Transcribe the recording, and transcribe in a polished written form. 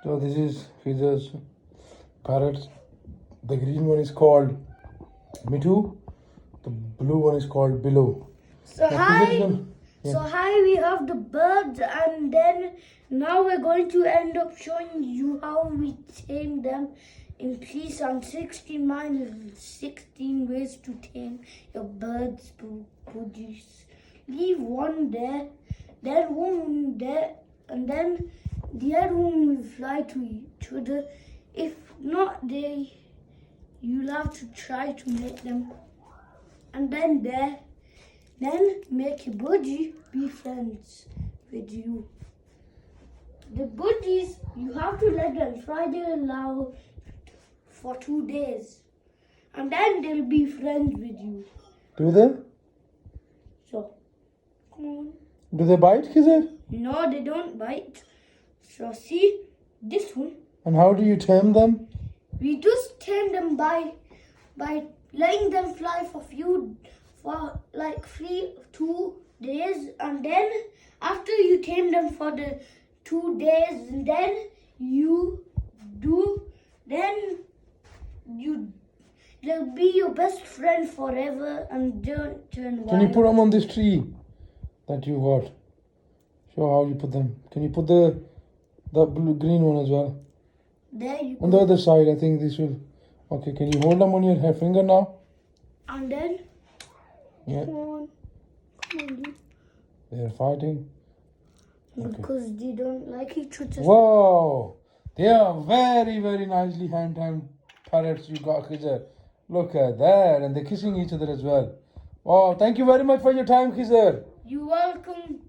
So this is Khizr's parrot. The green one is called Mithu. The blue one is called Billow. So Now, hi, Khizr, yeah. so hi, we have the birds, and then now we're going to end up showing you how we tame them in Peace on 16 miles, 16 ways to tame your birds, budgies. Leave one there, then one there, and then the other one will fly to each other. If not, you'll have to try to make them, and then there. Then make a budgie be friends with you. The budgies, you have to let them fly their love for 2 days. And then they'll be friends with you. Do they? So, come on. Do they bite, Khizr? No, they don't bite. So see, this one, And how do you tame them? we just tame them by letting them fly for like 2 days, and then after you tame them for the 2 days, and then they'll be your best friend forever and don't turn wild. Can you put them on this tree that you got? Show how you put them. Can you put the blue green one as well? There you On go. the other side, I think this will. Okay, can you hold them on your finger now? And then Yeah, come on, dude. they're fighting. Okay. Because they don't like each other. Whoa! They are very, very nicely hand-tamed parrots you got, Khizr. Look at that. And they're kissing each other as well. Wow, thank you very much for your time, Khizr. You're welcome.